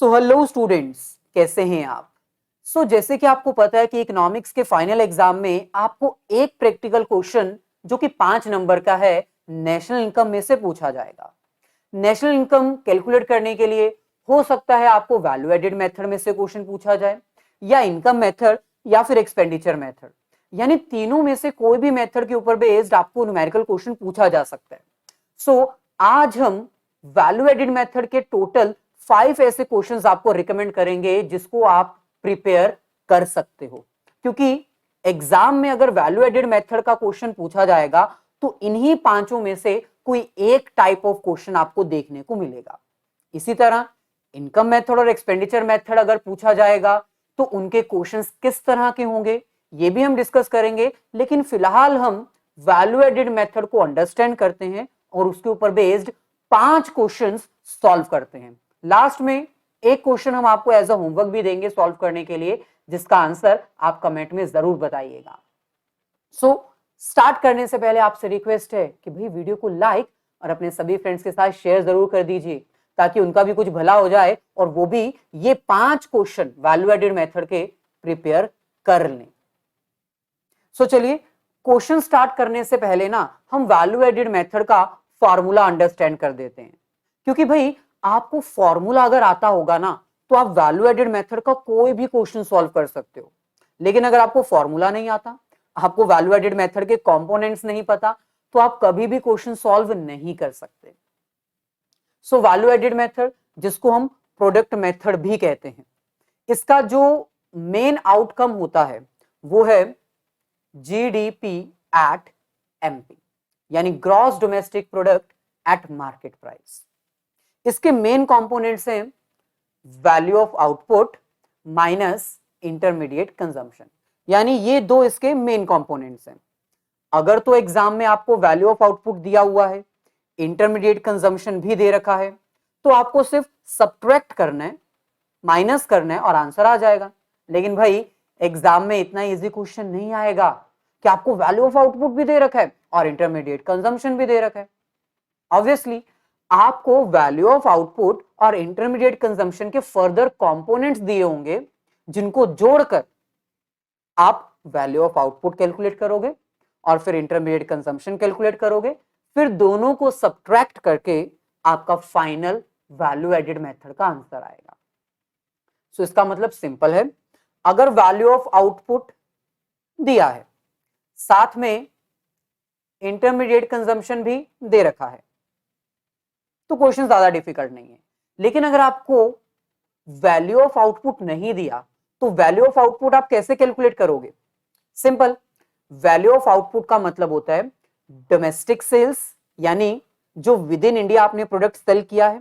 So hello students, कैसे हैं आप? जैसे कि आपको पता है कि इकोनॉमिक्स के फाइनल एग्जाम में आपको एक प्रैक्टिकल क्वेश्चन जो कि 5 नंबर का है, नेशनल इनकम में से पूछा जाएगा। नेशनल इनकम कैलकुलेट करने के लिए हो सकता है आपको वैल्यू एडेड मेथड में से क्वेश्चन पूछा जाए, या इनकम मेथड, या फिर एक्सपेंडिचर मेथड, यानी तीनों में से कोई भी मेथड के ऊपर बेस्ड आपको न्यूमेरिकल क्वेश्चन पूछा जा सकता है। आज हम वैल्यू एडेड मेथड के टोटल 5 ऐसे क्वेश्चंस आपको रिकमेंड करेंगे जिसको आप प्रिपेयर कर सकते हो, क्योंकि एग्जाम में अगर वैल्यू एडेड मेथड का क्वेश्चन पूछा जाएगा तो इन्हीं 5 में से कोई एक टाइप ऑफ क्वेश्चन आपको देखने को मिलेगा। इसी तरह इनकम मेथड और एक्सपेंडिचर मेथड अगर पूछा जाएगा तो उनके क्वेश्चंस किस तरह के होंगे ये भी हम डिस्कस करेंगे, लेकिन फिलहाल हम वैल्यू एडेड मेथड को अंडरस्टैंड करते हैं और उसके ऊपर बेस्ड 5 क्वेश्चंस सॉल्व करते हैं। लास्ट में एक क्वेश्चन हम आपको एज अ होमवर्क भी देंगे सॉल्व करने के लिए, जिसका आंसर आप कमेंट में जरूर बताइएगा। स्टार्ट करने से पहले आपसे रिक्वेस्ट है कि भाई वीडियो को लाइक और अपने सभी फ्रेंड्स के साथ शेयर जरूर कर दीजिए, ताकि उनका भी कुछ भला हो जाए और वो भी ये 5 क्वेश्चन वैल्यू एडेड मेथड के प्रिपेयर कर लें। चलिए क्वेश्चन स्टार्ट करने से पहले ना हम वैल्यू एडेड मेथड का फॉर्मूला अंडरस्टैंड कर देते हैं, क्योंकि भाई आपको फॉर्मूला अगर आता होगा ना तो आप वैल्यू एडेड मेथड का कोई भी क्वेश्चन सॉल्व कर सकते हो। लेकिन अगर आपको फॉर्मूला नहीं आता, आपको वैल्यू एडेड मेथड के कंपोनेंट्स नहीं पता, तो आप कभी भी क्वेश्चन सॉल्व नहीं कर सकते। वैल्यू एडेड मेथड, जिसको हम प्रोडक्ट मेथड भी कहते हैं, इसका जो मेन आउटकम होता है वो है जीडीपी एट एमपी, यानी gross domestic product at market price. इसके मेन कंपोनेंट्स हैं value of output minus intermediate consumption, यानी ये दो इसके मेन कंपोनेंट्स हैं। अगर तो एग्जाम में आपको वैल्यू ऑफ आउटपुट दिया हुआ है, इंटरमीडिएट कंजम्पशन भी दे रखा है, तो आपको सिर्फ सब्ट्रैक्ट करना है, माइनस करना है और आंसर आ जाएगा। लेकिन भाई एग्जाम में इतना इजी क्वेश्चन नहीं आएगा कि आपको वैल्यू ऑफ आउटपुट भी दे रखा है और इंटरमीडिएट कंजम्पशन भी दे रखा है। ऑब्वियसली आपको वैल्यू ऑफ आउटपुट और इंटरमीडिएट कंजम्पशन के फर्दर कंपोनेंट्स दिए होंगे, जिनको जोड़कर आप वैल्यू ऑफ आउटपुट कैलकुलेट करोगे और फिर इंटरमीडिएट कंजम्पशन कैलकुलेट करोगे, फिर दोनों को सब्ट्रैक्ट करके आपका फाइनल वैल्यू एडेड मेथड का आंसर आएगा। इसका मतलब सिंपल है, अगर वैल्यू ऑफ आउटपुट दिया है, साथ में इंटरमीडिएट कंजम्पशन भी दे रखा है, तो क्वेश्चन ज्यादा डिफिकल्ट नहीं है। लेकिन अगर आपको वैल्यू ऑफ आउटपुट नहीं दिया तो वैल्यू ऑफ आउटपुट आप कैसे कैलकुलेट करोगे? सिंपल, वैल्यू ऑफ आउटपुट का मतलब होता है डोमेस्टिक सेल्स, यानी जो विद इन इंडिया आपने प्रोडक्ट सेल किया है,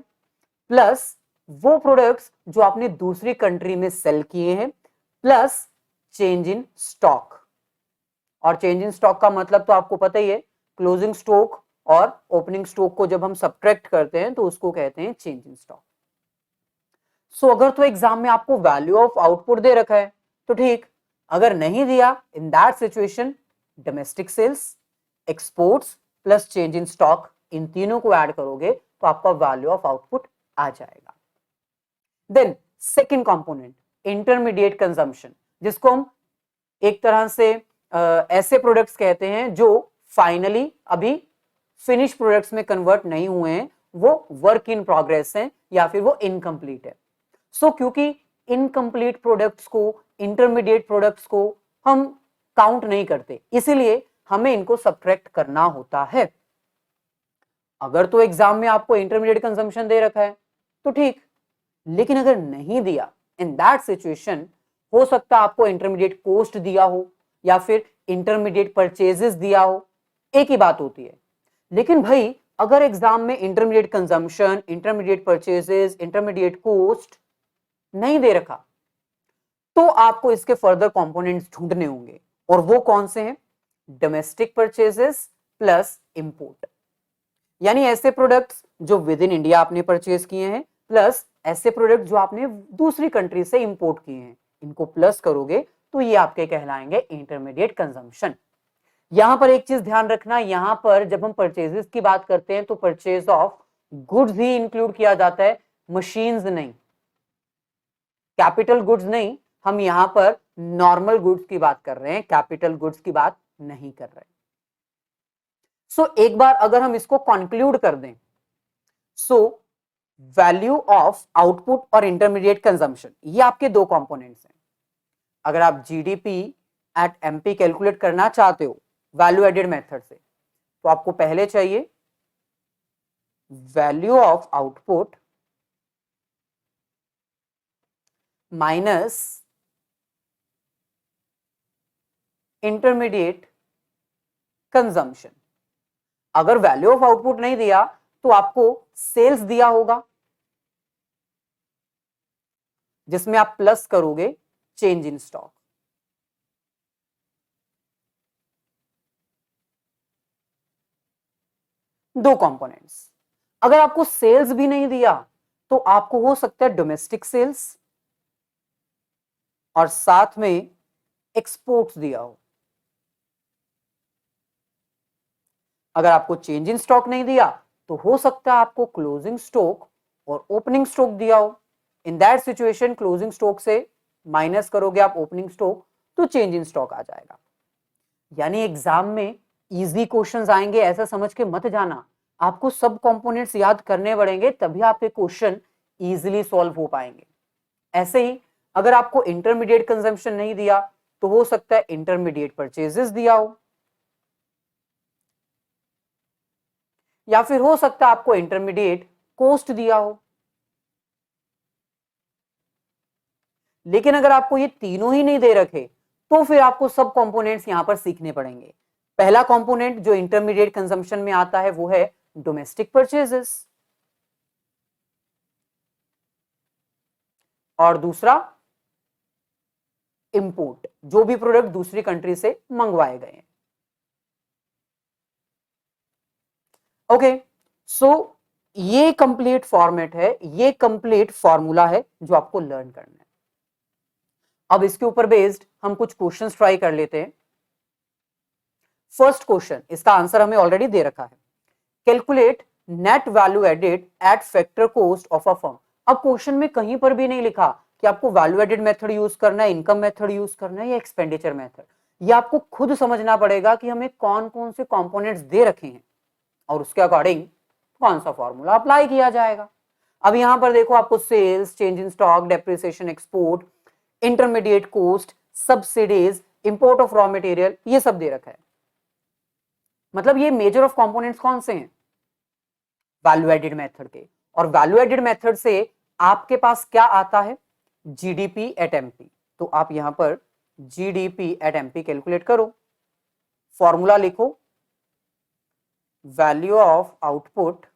प्लस वो प्रोडक्ट्स जो आपने दूसरी कंट्री में सेल किए हैं, प्लस चेंज इन स्टॉक। और चेंज इन स्टॉक का मतलब तो आपको पता ही है, क्लोजिंग स्टॉक और ओपनिंग स्टॉक को जब हम सब्ट्रैक्ट करते हैं तो उसको कहते हैं चेंज इन स्टॉक। अगर तो एग्जाम में आपको वैल्यू ऑफ आउटपुट दे रखा है तो ठीक, अगर नहीं दिया, in that situation domestic sales, exports plus change in stock, इन तीनों को ऐड करोगे तो आपका वैल्यू ऑफ आउटपुट आ जाएगा। Then second component intermediate consumption, जिसको हम एक तरह से ऐसे प्रोडक्ट्स कहते हैं जो फाइनली अभी फिनिश प्रोडक्ट्स में कन्वर्ट नहीं हुए हैं, वो वर्क इन प्रोग्रेस हैं या फिर वो इनकम्प्लीट है। क्योंकि इनकम्प्लीट प्रोडक्ट्स को, इंटरमीडिएट प्रोडक्ट्स को हम काउंट नहीं करते, इसीलिए हमें इनको सब्ट्रैक्ट करना होता है। अगर तो एग्जाम में आपको इंटरमीडिएट कंजम्पशन दे रखा है तो ठीक, लेकिन अगर नहीं दिया, इन दैट सिचुएशन हो सकता है आपको इंटरमीडिएट कॉस्ट दिया हो या फिर इंटरमीडिएट परचेजेस दिया हो, एक ही बात होती है। लेकिन भाई अगर एग्जाम में intermediate consumption, intermediate purchases, intermediate cost नहीं दे रखा, तो आपको इसके फर्दर कंपोनेंट्स ढूंढने होंगे, और वो कौन से हैं? डोमेस्टिक परचेजेस प्लस इंपोर्ट, यानी ऐसे प्रोडक्ट्स जो विद इन इंडिया आपने परचेज किए हैं, प्लस ऐसे प्रोडक्ट जो आपने दूसरी कंट्री से इंपोर्ट किए हैं, इनको प्लस करोगे तो ये आपके कहलाएंगे इंटरमीडिएट कंजम्पशन। यहां पर एक चीज ध्यान रखना, यहां पर जब हम परचेजेस की बात करते हैं तो purchase of goods he include किया जाता है, मशीन्स नहीं। कैपिटल गुड्स नहीं, हम यहां पर नॉर्मल गुड्स की बात कर रहे हैं, कैपिटल गुड्स की बात नहीं कर रहे। सो एक बार अगर हम इसको कंक्लूड कर दें, सो वैल्यू ऑफ आउटपुट और इंटरमीडिएट कंजम्पशन, ये आपके दो कंपोनेंट्स हैं। अगर आप जीडीपी एट एमपी कैलकुलेट करना चाहते हो वैल्यू एडेड मेथड से, तो आपको पहले चाहिए value of output minus intermediate consumption. अगर वैल्यू ऑफ आउटपुट नहीं दिया तो आपको सेल्स दिया होगा, जिसमें आप प्लस करोगे चेंज इन स्टॉक। दो कंपोनेंट्स। अगर आपको सेल्स भी नहीं दिया तो आपको हो सकता है डोमेस्टिक सेल्स और साथ में एक्सपोर्ट्स दिया हो। अगर आपको चेंज इन स्टॉक नहीं दिया तो हो सकता है आपको क्लोजिंग स्टॉक और ओपनिंग स्टॉक दिया हो। इन दैट सिचुएशन क्लोजिंग स्टॉक से माइनस करोगे आप ओपनिंग स्टॉक, तो चेंज इन स्टॉक आ जाएगा। यानी एग्जाम में इजी क्वेश्चंस आएंगे ऐसा समझ के मत जाना, आपको सब कंपोनेंट्स याद करने पड़ेंगे, तभी आपके क्वेश्चन इजीली सॉल्व हो पाएंगे। ऐसे ही अगर आपको इंटरमीडिएट कंजम्पशन नहीं दिया तो हो सकता है इंटरमीडिएट परचेजेस दिया हो, या फिर हो सकता है आपको इंटरमीडिएट कॉस्ट दिया हो। लेकिन अगर आपको ये तीनों ही नहीं दे रखे तो फिर आपको सब कंपोनेंट्स यहां पर सीखने पड़ेंगे। पहला कंपोनेंट जो इंटरमीडिएट कंजम्पशन में आता है वो है डोमेस्टिक परचेजेस, और दूसरा इंपोर्ट, जो भी प्रोडक्ट दूसरी कंट्री से मंगवाए गए हैं। ओके, सो ये कंप्लीट फॉर्मेट है, ये कंप्लीट फॉर्मूला है जो आपको लर्न करना है। अब इसके ऊपर बेस्ड हम कुछ क्वेश्चंस ट्राई कर लेते हैं। फर्स्ट क्वेश्चन, इसका आंसर हमें ऑलरेडी दे रखा है, calculate net value added at factor cost of a firm. अब क्वेश्चन में कहीं पर भी नहीं लिखा कि आपको वैल्यू एडेड मेथड यूज करना है, इनकम मेथड यूज करना है या एक्सपेंडिचर मेथड। ये आपको खुद समझना पड़ेगा कि हमें कौन कौन से कंपोनेंट्स दे रखे हैं और उसके अकॉर्डिंग कौन सा फॉर्मूला अप्लाई किया जाएगा। अब यहां पर देखो, आपको sales, change in stock, depreciation, export, intermediate cost, subsidies, import of raw material, ये सब दे रखा है। मतलब ये मेजर ऑफ कंपोनेंट्स कौन से हैं? वैल्यू एडेड मेथड के। और वैल्यू एडेड मेथड से आपके पास क्या आता है? GDP at MP. तो आप यहां पर जीडीपी एट एमपी कैलकुलेट करो, फॉर्मूला लिखो, value of output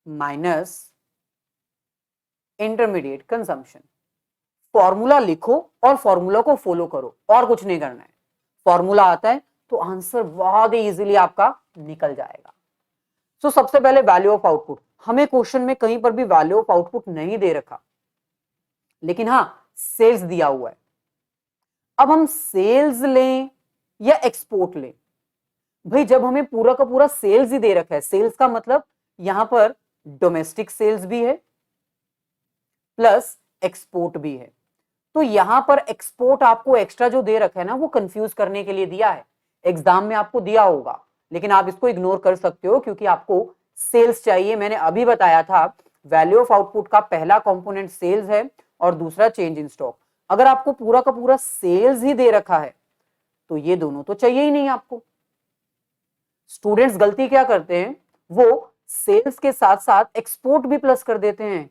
minus intermediate consumption. Formula लिखो और फॉर्मूला को फॉलो करो, और कुछ नहीं करना है। फॉर्मूला आता है तो आंसर बहुत ही इजीली आपका निकल जाएगा। सो सबसे पहले वैल्यू ऑफ आउटपुट, हमें क्वेश्चन में कहीं पर भी वैल्यू ऑफ आउटपुट नहीं दे रखा, लेकिन हां सेल्स दिया हुआ है। अब हम सेल्स लें या एक्सपोर्ट लें? भाई जब हमें पूरा का पूरा सेल्स ही दे रखा है, सेल्स का मतलब यहां पर डोमेस्टिक सेल्स भी है प्लस एक्सपोर्ट भी है, तो यहां पर एक्सपोर्ट आपको एक्स्ट्रा जो दे रखा है ना, वो कंफ्यूज करने के लिए दिया है। एग्जाम में आपको दिया होगा, लेकिन आप इसको इग्नोर कर सकते हो क्योंकि आपको सेल्स चाहिए। मैंने अभी बताया था वैल्यू ऑफ आउटपुट का पहला कंपोनेंट सेल्स है और दूसरा चेंज इन स्टॉक। अगर आपको पूरा का पूरा सेल्स ही दे रखा है तो ये दोनों तो चाहिए ही नहीं आपको। स्टूडेंट्स गलती क्या करते हैं, वो सेल्स के साथ साथ एक्सपोर्ट भी प्लस कर देते हैं।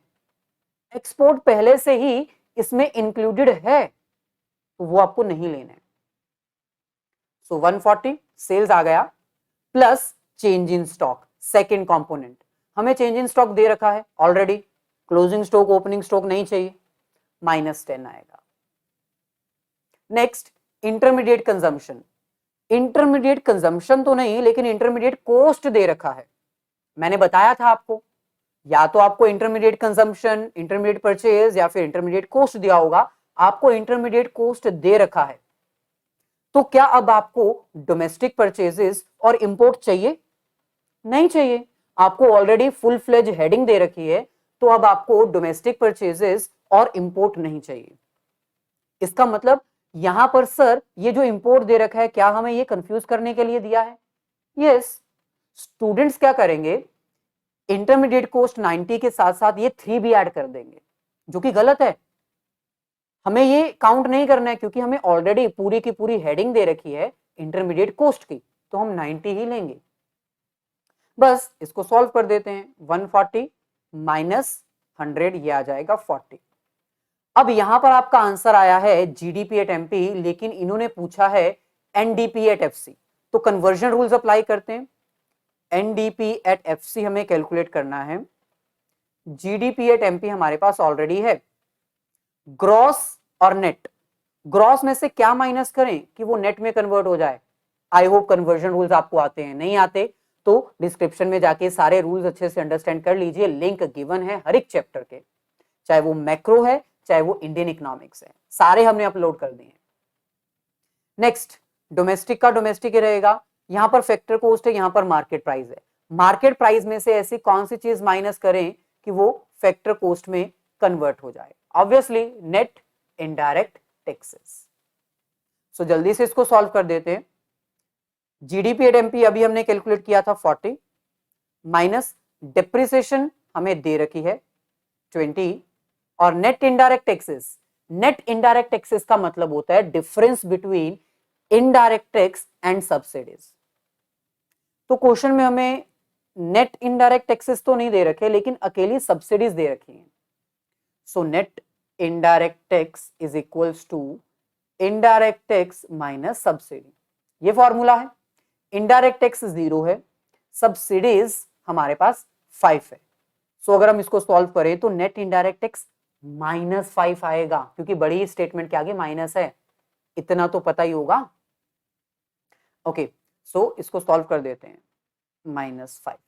एक्सपोर्ट पहले से ही इसमें इंक्लूडेड है तो वो आपको नहीं लेना है। सो 140 सेल्स आ गया plus change in stock, second component. हमें चेंज इन स्टॉक दे रखा है already, closing stock, opening stock नहीं चाहिए, -10 आएगा। Next intermediate consumption. Intermediate consumption तो नहीं, लेकिन इंटरमीडिएट कॉस्ट दे रखा है। मैंने बताया था आपको, या तो आपको इंटरमीडिएट कंजम्पशन, इंटरमीडिएट परचेज या फिर इंटरमीडिएट कॉस्ट दिया होगा। आपको इंटरमीडिएट कॉस्ट दे रखा है, तो क्या अब आपको डोमेस्टिक परचेजेस और इंपोर्ट चाहिए? नहीं चाहिए। आपको ऑलरेडी फुल फ्लेज हेडिंग दे रखी है, तो अब आपको डोमेस्टिक परचेजेस और इंपोर्ट नहीं चाहिए। इसका मतलब यहां पर सर ये जो इंपोर्ट दे रखा है, क्या हमें ये कंफ्यूज करने के लिए दिया है? यस। स्टूडेंट्स क्या करेंगे, इंटरमीडिएट कॉस्ट 90 के साथ साथ ये 3 भी ऐड कर देंगे, जो कि गलत है। हमें ये काउंट नहीं करना है, क्योंकि हमें ऑलरेडी पूरी की पूरी हेडिंग दे रखी है इंटरमीडिएट कॉस्ट की, तो हम 90 ही लेंगे। बस इसको सॉल्व कर देते हैं। 140 माइनस 100, ये आ जाएगा 40। अब यहां पर आपका आंसर आया है जीडीपी एट एमपी, लेकिन इन्होंने पूछा है एनडीपी एट एफसी, तो कन्वर्जन रूल्स अप्लाई करते हैं। एनडीपी एट एफसी हमें कैलकुलेट करना है, जीडीपी एट एमपी हमारे पास ऑलरेडी है। ग्रॉस और नेट, ग्रॉस में से क्या माइनस करें कि वो नेट में कन्वर्ट हो जाए? आई होप कन्वर्जन रूल्स आपको आते हैं, नहीं आते तो डिस्क्रिप्शन में जाके सारे रूल्स अच्छे से अंडरस्टैंड कर लीजिए, लिंक गिवन है हर एक चैप्टर के, चाहे वो मैक्रो है चाहे वो इंडियन इकोनॉमिक्स है, सारे हमने अपलोड कर दिए हैं। नेक्स्ट, डोमेस्टिक का डोमेस्टिक ही रहेगा, यहां पर फैक्टर कॉस्ट है, यहां पर मार्केट प्राइस है। मार्केट प्राइस में से ऐसी कौन सी चीज माइनस करें कि वो फैक्टर कॉस्ट में कन्वर्ट हो जाए? Obviously net indirect taxes. So जल्दी से इसको सॉल्व कर देते हैं। जीडीपी एट एमपी अभी हमने कैलकुलेट किया था 40, माइनस डिप्रिसिएशन हमें दे रखी है 20, और net indirect taxes. Net indirect taxes का मतलब होता है difference between indirect tax and subsidies. तो क्वेश्चन में हमें नेट इनडायरेक्ट टैक्सेस तो नहीं दे रखे, लेकिन अकेली सब्सिडीज दे रखी हैं। So net indirect tax is equals to indirect tax minus subsidy, ये फॉर्मूला है। इनडायरेक्ट टैक्स 0 है, सब्सिडीज हमारे पास 5 है। सो अगर हम इसको सॉल्व करें तो नेट इनडायरेक्ट टैक्स -5 आएगा, क्योंकि बड़ी स्टेटमेंट के आगे माइनस है, इतना तो पता ही होगा। ओके, सो इसको सॉल्व कर देते हैं, -5।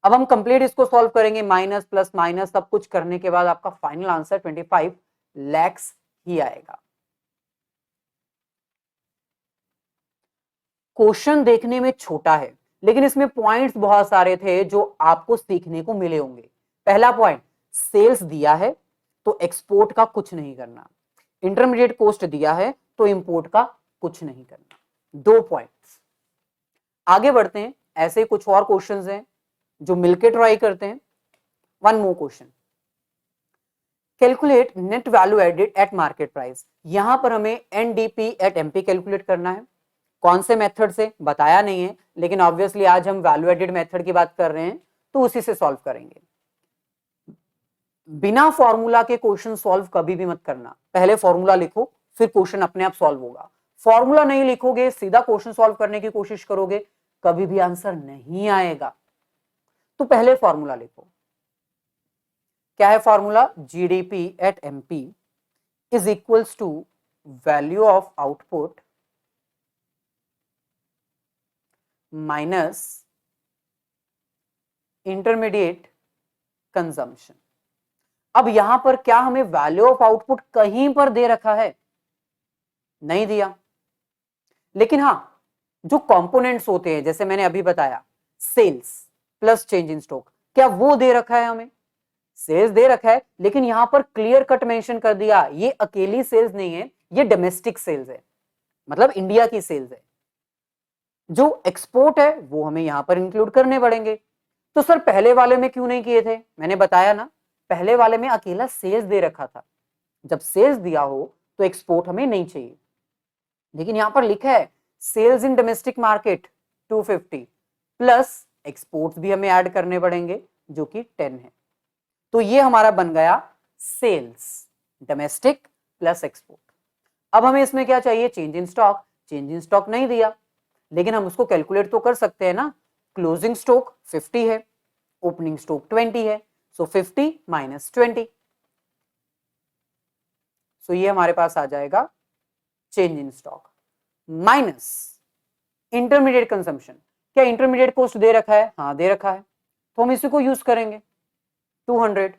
अब हम कंप्लीट इसको सॉल्व करेंगे, माइनस प्लस माइनस सब कुछ करने के बाद आपका फाइनल आंसर 25 लाख ही आएगा। क्वेश्चन देखने में छोटा है, लेकिन इसमें पॉइंट्स बहुत सारे थे जो आपको सीखने को मिले होंगे। पहला पॉइंट, सेल्स दिया है तो एक्सपोर्ट का कुछ नहीं करना, इंटरमीडिएट कॉस्ट दिया है तो इंपोर्ट का कुछ नहीं करना। 2 पॉइंट्स। आगे बढ़ते हैं, ऐसे कुछ और क्वेश्चंस हैं जो मिलकर ट्राई करते हैं। 1 more question, calculate net value added at market price. यहां पर हमें एनडीपी एट एमपी कैलकुलेट करना है। कौन से मेथड से बताया नहीं है, लेकिन ऑब्वियसली आज हम वैल्यू एडेड मेथड की बात कर रहे हैं, तो उसी से सॉल्व करेंगे। बिना फॉर्मूला के क्वेश्चन सॉल्व कभी भी मत करना, पहले फॉर्मूला लिखो फिर क्वेश्चन अपने आप सॉल्व होगा। फॉर्मूला नहीं लिखोगे, सीधा क्वेश्चन सॉल्व करने की कोशिश करोगे, कभी भी आंसर नहीं आएगा। तो पहले फॉर्मूला लिखो। क्या है formula? GDP at MP is equals to value of output minus intermediate consumption. अब यहां पर क्या हमें वैल्यू ऑफ आउटपुट कहीं पर दे रखा है? नहीं दिया। लेकिन हां, जो कंपोनेंट्स होते हैं, जैसे मैंने अभी बताया, sales plus change in stock, क्या वो दे रखा है? हमें सेल्स दे रखा है, लेकिन यहां पर क्लियर कट मेंशन कर दिया ये अकेली सेल्स नहीं है, ये डोमेस्टिक सेल्स है, मतलब इंडिया की सेल्स है। जो एक्सपोर्ट है वो हमें यहां पर इंक्लूड करने पड़ेंगे। तो सर पहले वाले में क्यों नहीं किए थे? मैंने बताया ना, पहले वाले में अकेला सेल्स दे रखा था, जब सेल्स दिया हो तो एक्सपोर्ट हमें नहीं चाहिए। लेकिन यहां पर लिखा है sales in domestic market 250 plus exports भी हमें ऐड करने पड़ेंगे जो कि 10 है। तो ये हमारा बन गया सेल्स डोमेस्टिक प्लस एक्सपोर्ट। अब हमें इसमें क्या चाहिए? Change in stock. Change in stock नहीं दिया, लेकिन हम उसको कैलकुलेट तो कर सकते हैं ना। क्लोजिंग स्टॉक 50 है, ओपनिंग स्टॉक 20 है, सो 50 माइनस 20, सो ये हमारे पास आ जाएगा change in stock minus intermediate consumption. क्या इंटरमीडिएट कॉस्ट दे रखा है? हाँ दे रखा है, तो हम इसी को यूज करेंगे 200।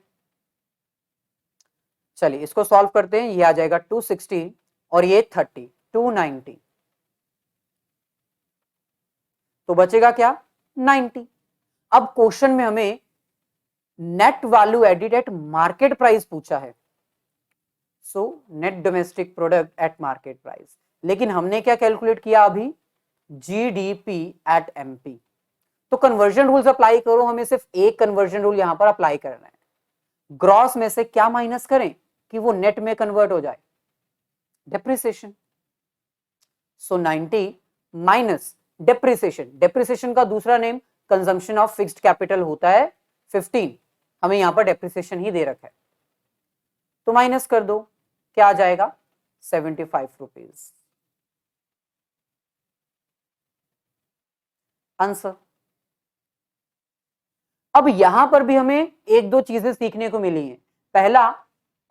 चलिए इसको सॉल्व करते हैं, ये आ जाएगा 260 और ये 30, 290, तो बचेगा क्या? 90। अब क्वेश्चन में हमें net value added at market price पूछा है, so net domestic product at market price. लेकिन हमने क्या कैलकुलेट किया अभी, जीडीपी एट एमपी। तो कन्वर्जन रूल्स अप्लाई करो, हमें सिर्फ एक कन्वर्जन रूल यहां पर अप्लाई करना है, ग्रॉस में से क्या माइनस करें कि वो नेट में कन्वर्ट हो जाए, डेप्रिसिएशन। सो 90 माइनस डेप्रिसिएशन, डेप्रिसिएशन का दूसरा name consumption of fixed capital होता है 15, हमें यहां पर डेप्रिसिएशन ही दे रखा है, तो माइनस कर दो, क्या आ जाएगा 75 रुपीज आंसर। अब यहां पर भी हमें एक दो चीजें सीखने को मिली हैं। पहला,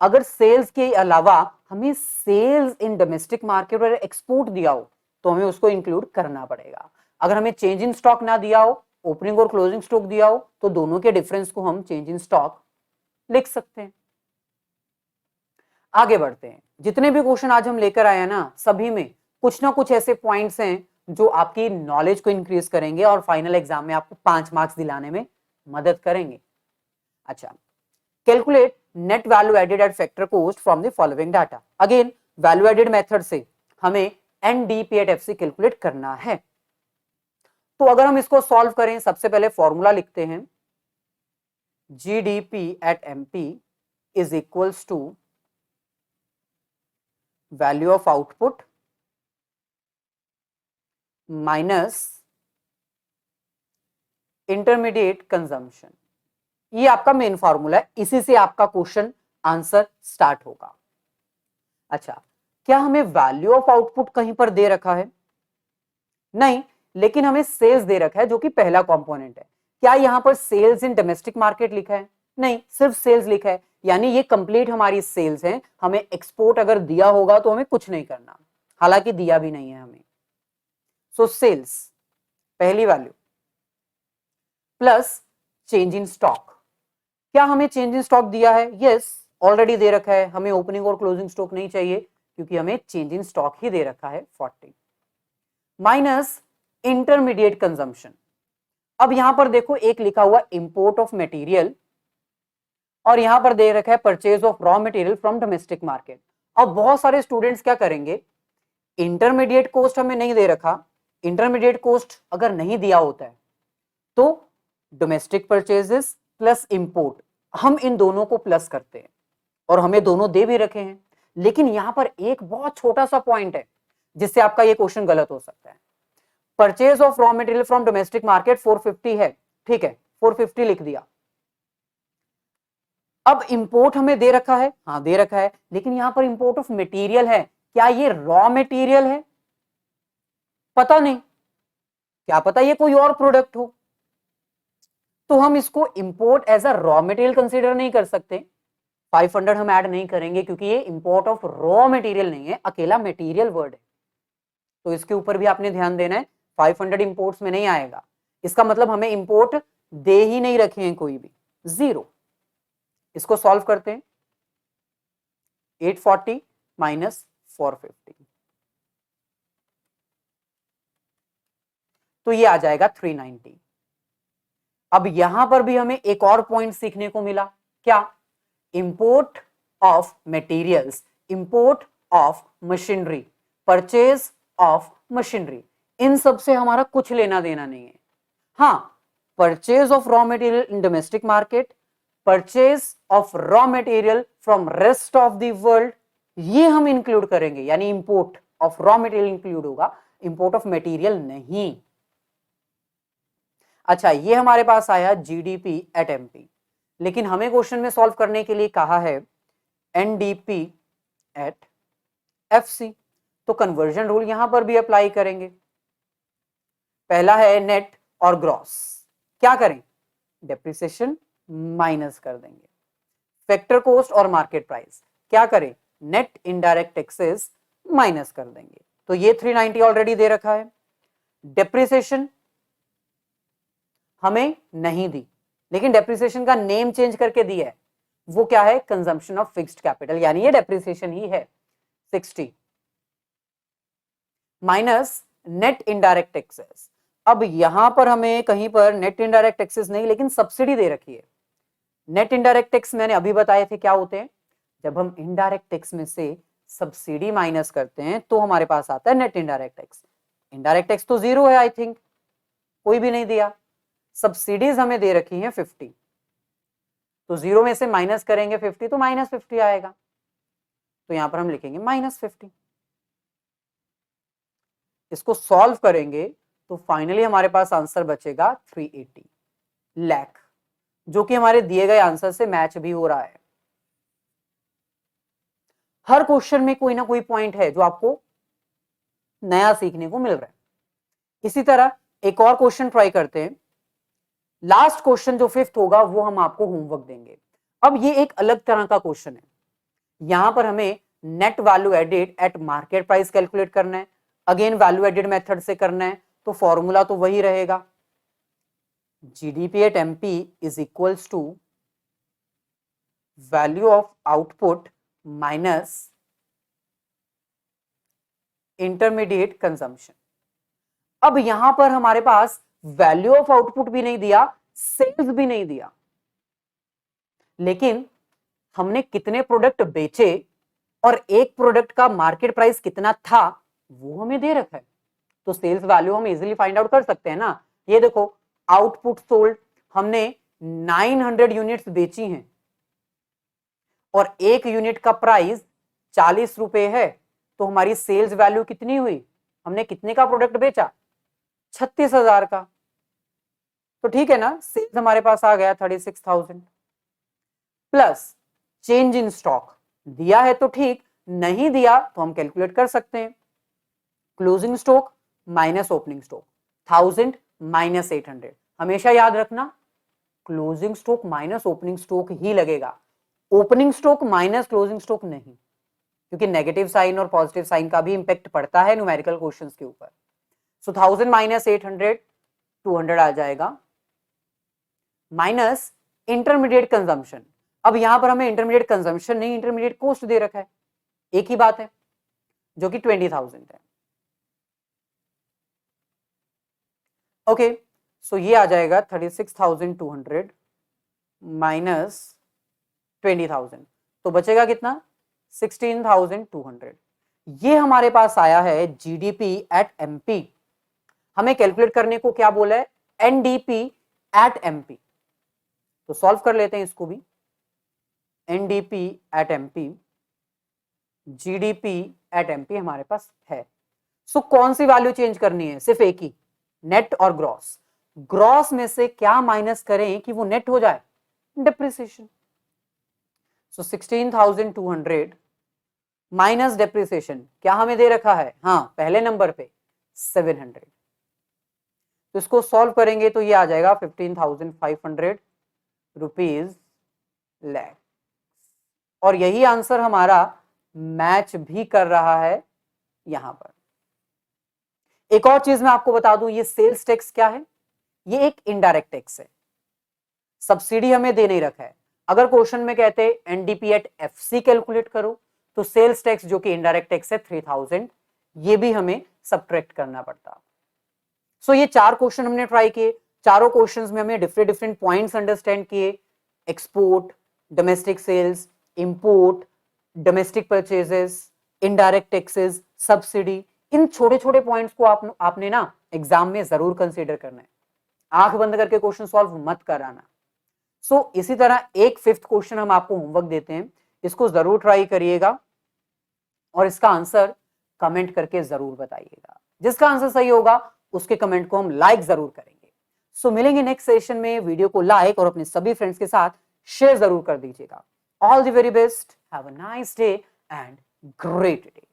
अगर सेल्स के अलावा हमें सेल्स इन डोमेस्टिक मार्केट और एक्सपोर्ट दिया हो तो हमें उसको इंक्लूड करना पड़ेगा। अगर हमें चेंज इन स्टॉक ना दिया हो, ओपनिंग और क्लोजिंग स्टॉक दिया हो, तो दोनों के डिफरेंस को हम चेंज इन स्टॉक लिख सकते हैं। आगे बढ़ते हैं। जितने भी क्वेश्चन आज हम लेकर आए हैं ना, सभी में कुछ ना कुछ ऐसे पॉइंट्स हैं जो आपकी नॉलेज को इंक्रीज करेंगे और फाइनल एग्जाम में आपको 5 मार्क्स दिलाने में मदद करेंगे। अच्छा, calculate net value added at factor cost from the following data. Again value added method से हमें एनडीपी एट एफसी कैलकुलेट करना है। तो अगर हम इसको सॉल्व करें, सबसे पहले फॉर्मूला लिखते हैं, GDP at MP is equals to value of output minus intermediate consumption. ये आपका मेन फॉर्मूला है, इसी से आपका क्वेश्चन आंसर स्टार्ट होगा। अच्छा, क्या हमें वैल्यू ऑफ आउटपुट कहीं पर दे रखा है? नहीं, लेकिन हमें सेल्स दे रखा है जो कि पहला कंपोनेंट है। क्या यहां पर सेल्स इन डोमेस्टिक मार्केट लिखा है? नहीं, सिर्फ सेल्स लिखा है, यानी ये कंप्लीट हमारी सेल्स है। हमें एक्सपोर्ट अगर दिया होगा तो हमें कुछ नहीं करना, हालांकि दिया भी नहीं है हमें। सो सेल्स पहली value plus change in stock. क्या हमें चेंज इन स्टॉक दिया है? यस, ऑलरेडी दे रखा है। हमें ओपनिंग और क्लोजिंग स्टॉक नहीं चाहिए क्योंकि हमें चेंज इन स्टॉक ही दे रखा है 40 माइनस इंटरमीडिएट कंजम्पशन। अब यहां पर देखो, एक लिखा हुआ इंपोर्ट ऑफ मटेरियल और यहां पर दे रखा है purchase of raw material from domestic market. अब बहुत सारे स्टूडेंट्स क्या करेंगे, इंटरमीडिएट कॉस्ट हमें नहीं दे रखा, इंटरमीडिएट कॉस्ट अगर नहीं दिया होता है तो डोमेस्टिक परचेजेस प्लस इंपोर्ट, हम इन दोनों को प्लस करते हैं और हमें दोनों दे भी रखे हैं। लेकिन यहां पर एक बहुत छोटा सा पॉइंट है जिससे आपका ये क्वेश्चन गलत हो सकता है। Purchase of raw material from domestic market 450 है, ठीक है, 450 लिख दिया। अब इंपोर्ट हमें दे रखा है, हाँ दे रखा है, लेकिन यहां पर इंपोर्ट ऑफ मटेरियल है। क्या ये रॉ मटेरियल है? पता नहीं, क्या पता ये कोई और प्रोडक्ट हो, तो हम इसको import as a raw material consider नहीं कर सकते। 500 हम ऐड नहीं करेंगे क्योंकि ये इंपोर्ट ऑफ रॉ मटेरियल नहीं है, अकेला मटेरियल वर्ड है, तो इसके ऊपर भी आपने ध्यान देना है। 500 इंपोर्ट्स में नहीं आएगा, इसका मतलब हमें इंपोर्ट दे ही नहीं रखे हैं कोई भी, जीरो। इसको सॉल्व करते हैं, 840 माइनस 450, तो ये आ जाएगा 390। अब यहां पर भी हमें एक और पॉइंट सीखने को मिला, क्या? Import of materials, import of machinery, purchase of machinery, इन सब से हमारा कुछ लेना देना नहीं है। हाँ, purchase of raw material in domestic market, purchase of raw material from rest of the world, ये हम इंक्लूड करेंगे, यानी import of raw material include होगा, इंपोर्ट ऑफ मटेरियल नहीं। अच्छा, ये हमारे पास आया जीडीपी एट एमपी, लेकिन हमें क्वेश्चन में सॉल्व करने के लिए कहा है एनडीपी एट एफसी, तो कन्वर्जन रूल यहां पर भी अप्लाई करेंगे। पहला है नेट और ग्रॉस, क्या करें? डेप्रिसिएशन माइनस कर देंगे। फैक्टर कॉस्ट और मार्केट प्राइस, क्या करें? नेट इनडायरेक्ट टैक्सेस माइनस कर देंगे। तो ये 390 ऑलरेडी दे रखा है। डेप्रिसिएशन हमें नहीं दी, लेकिन डेप्रिसिएशन का नेम चेंज करके दिया है, वो क्या है? कंजम्पशन ऑफ फिक्स्ड कैपिटल, यानी ये डेप्रिसिएशन ही है 60 माइनस नेट इनडायरेक्ट टैक्सेस। अब यहां पर हमें कहीं पर नेट इनडायरेक्ट टैक्सेस नहीं, लेकिन सब्सिडी दे रखी है, नेट इनडायरेक्ट टैक्स मैंने अभी बताए थे क्या होते हैं, जब हम इनडायरेक्ट टैक्स में से सब्सिडी माइनस करते हैं तो हमारे पास आता है net indirect tax. Indirect tax तो 0 है, आई थिंक कोई भी नहीं दिया, सब्सिडीज हमें दे रखी हैं 50, तो 0 में से माइनस करेंगे 50 तो -50 आएगा, तो यहां पर हम लिखेंगे -50। इसको सॉल्व करेंगे तो फाइनली हमारे पास आंसर बचेगा 380 लाख, जो कि हमारे दिए गए आंसर से मैच भी हो रहा है। हर क्वेश्चन में कोई ना कोई पॉइंट है जो आपको नया सीखने को मिल रहा है। इसी तरह एक और क्वेश्चन ट्राई करते हैं। लास्ट क्वेश्चन जो 5th होगा वो हम आपको होमवर्क देंगे। अब ये एक अलग तरह का क्वेश्चन है, यहां पर हमें net value added at market price calculate करना है। अगेन वैल्यू एडेड मेथड से करना है, तो फॉर्मूला तो वही रहेगा, GDP at MP is equals to value of output minus intermediate consumption. अब यहां पर हमारे पास वैल्यू ऑफ आउटपुट भी नहीं दिया, सेल्स भी नहीं दिया, लेकिन हमने कितने प्रोडक्ट बेचे और एक प्रोडक्ट का मार्केट प्राइस कितना था वो हमें दे रखा है, तो सेल्स वैल्यू हम इजीली फाइंड आउट कर सकते हैं ना। ये देखो, आउटपुट सोल्ड, हमने 900 यूनिट्स बेची हैं और एक यूनिट का प्राइस 40 रुपए है, तो हमारी सेल्स वैल्यू कितनी हुई, हमने कितने का प्रोडक्ट बेचा, 36,000 का, तो ठीक है ना, सेल्स हमारे पास आ गया 36,000 प्लस चेंज इन स्टॉक दिया है तो ठीक, नहीं दिया तो हम कैलकुलेट कर सकते हैं, closing stock minus opening stock, 1000 minus 800, हमेशा याद रखना closing stock minus opening stock ही लगेगा, opening stock minus closing stock नहीं, क्योंकि नेगेटिव साइन और पॉजिटिव साइन का भी इंपैक्ट पड़ता है न्यूमेरिकल क्वेश्चंस के ऊपर। सो 1000 माइनस 800 200 आ जाएगा, माइनस इंटरमीडिएट कंजम्पशन। अब यहां पर हमें इंटरमीडिएट कंजम्पशन नहीं, इंटरमीडिएट कॉस्ट दे रखा है, एक ही बात है, जो कि 20,000 है। ओके, सो ये आ जाएगा 36,200 माइनस 20,000, तो बचेगा कितना, 16,200। ये हमारे पास आया है जीडीपी एट एमपी। हमें कैलकुलेट करने को क्या बोला है, एनडीपी एट एमपी, तो सॉल्व कर लेते हैं इसको भी। NDP at MP, GDP at MP हमारे पास है। सो कौन सी वैल्यू चेंज करनी है, सिर्फ एक ही, नेट और ग्रॉस। ग्रॉस में से क्या माइनस करें कि वो नेट हो जाए, डेप्रिसिएशन। सो 16,200 माइनस डेप्रिसिएशन, क्या हमें दे रखा है, हाँ पहले नंबर पे 700, तो इसको सॉल्व करेंगे तो ये आ जाएगा 15,500 रुपीज लैख, और यही आंसर हमारा मैच भी कर रहा है यहां पर। एक और चीज मैं आपको बता दूं, ये सेल्स टैक्स क्या है, ये एक इनडायरेक्ट टैक्स है, सब्सिडी हमें दे नहीं रखा है। अगर क्वेश्चन में कहते हैं एनडीपी एट एफसी कैलकुलेट करो, तो सेल्स टैक्स जो कि इनडायरेक्ट टैक्स है 3000, ये भी हमें सब्ट्रैक्ट करना पड़ता। सो ये 4 क्वेश्चन हमने ट्राई किए, चारों क्वेश्चंस में हमें डिफरेंट डिफरेंट पॉइंट्स अंडरस्टैंड किए, export, domestic sales, import, domestic purchases, indirect taxes, subsidy, इन छोटे छोटे पॉइंट्स को आपने ना एग्जाम में जरूर कंसीडर करना है, आंख बंद करके क्वेश्चन सॉल्व मत कराना। सो इसी तरह एक 5th क्वेश्चन हम आपको होमवर्क देते हैं, इसको जरूर ट्राई करिएगा और इसका आंसर कमेंट करके जरूर बताइएगा। जिसका आंसर सही होगा उसके कमेंट को हम लाइक जरूर करेंगे। सो मिलेंगे नेक्स्ट सेशन में, वीडियो को लाइक और अपने सभी फ्रेंड्स के साथ शेयर जरूर कर दीजिएगा। All the very best, have a nice day and great day.